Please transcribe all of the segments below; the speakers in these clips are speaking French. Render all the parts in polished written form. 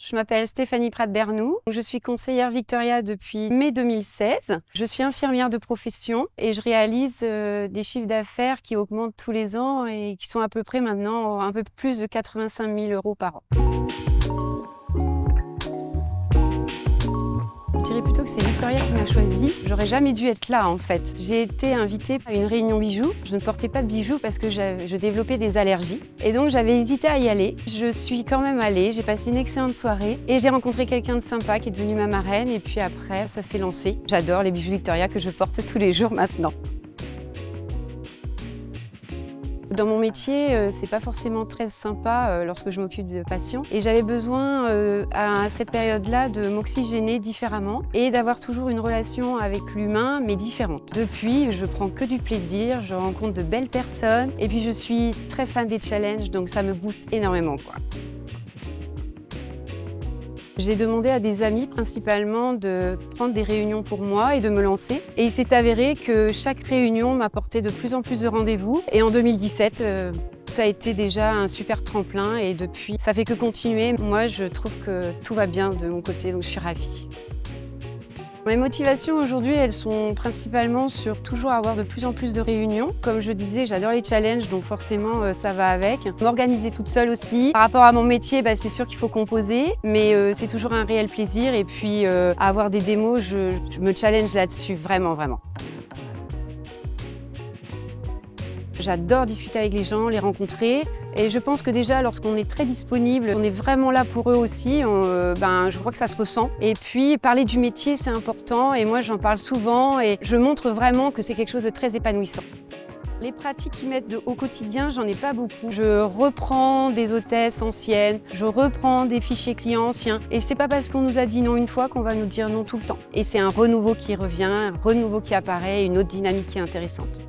Je m'appelle Stéphanie Prat-Bernoux. Je suis conseillère Victoria depuis mai 2016. Je suis infirmière de profession et je réalise des chiffres d'affaires qui augmentent tous les ans et qui sont à peu près maintenant un peu plus de 85 000 € par an. Je dirais plutôt que c'est Victoria qui m'a choisie. J'aurais jamais dû être là en fait. J'ai été invitée à une réunion bijoux. Je ne portais pas de bijoux parce que je développais des allergies. Et donc j'avais hésité à y aller. Je suis quand même allée, j'ai passé une excellente soirée et j'ai rencontré quelqu'un de sympa qui est devenu ma marraine et puis après ça s'est lancé. J'adore les bijoux Victoria que je porte tous les jours maintenant. Dans mon métier, c'est pas forcément très sympa lorsque je m'occupe de patients. Et j'avais besoin à cette période-là de m'oxygéner différemment et d'avoir toujours une relation avec l'humain, mais différente. Depuis, je prends que du plaisir, je rencontre de belles personnes et puis je suis très fan des challenges, donc ça me booste énormément, quoi. J'ai demandé à des amis principalement de prendre des réunions pour moi et de me lancer. Et il s'est avéré que chaque réunion m'apportait de plus en plus de rendez-vous. Et en 2017, ça a été déjà un super tremplin et depuis, ça fait que continuer. Moi, je trouve que tout va bien de mon côté, donc je suis ravie. Mes motivations aujourd'hui, elles sont principalement sur toujours avoir de plus en plus de réunions. Comme je disais, j'adore les challenges, donc forcément ça va avec. M'organiser toute seule aussi. Par rapport à mon métier, c'est sûr qu'il faut composer, mais c'est toujours un réel plaisir. Et puis avoir des démos, je me challenge là-dessus, vraiment, vraiment. J'adore discuter avec les gens, les rencontrer. Et je pense que déjà, lorsqu'on est très disponible, on est vraiment là pour eux aussi, je crois que ça se ressent. Et puis, parler du métier, c'est important. Et moi, j'en parle souvent et je montre vraiment que c'est quelque chose de très épanouissant. Les pratiques qui m'aident au quotidien, j'en ai pas beaucoup. Je reprends des hôtesses anciennes, je reprends des fichiers clients anciens. Et c'est pas parce qu'on nous a dit non une fois qu'on va nous dire non tout le temps. Et c'est un renouveau qui revient, un renouveau qui apparaît, une autre dynamique qui est intéressante.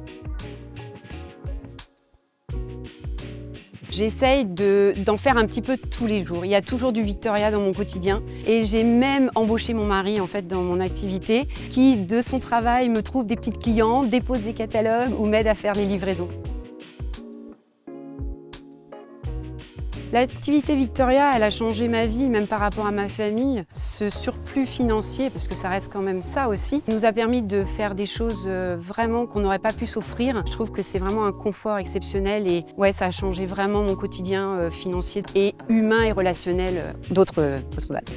J'essaye d'en faire un petit peu tous les jours. Il y a toujours du Victoria dans mon quotidien. Et j'ai même embauché mon mari en fait, dans mon activité, qui de son travail me trouve des petites clientes, dépose des catalogues ou m'aide à faire les livraisons. L'activité Victoria, elle a changé ma vie, même par rapport à ma famille. Ce surplus financier, parce que ça reste quand même ça aussi, nous a permis de faire des choses vraiment qu'on n'aurait pas pu s'offrir. Je trouve que c'est vraiment un confort exceptionnel et ouais, ça a changé vraiment mon quotidien financier et humain et relationnel d'autres bases.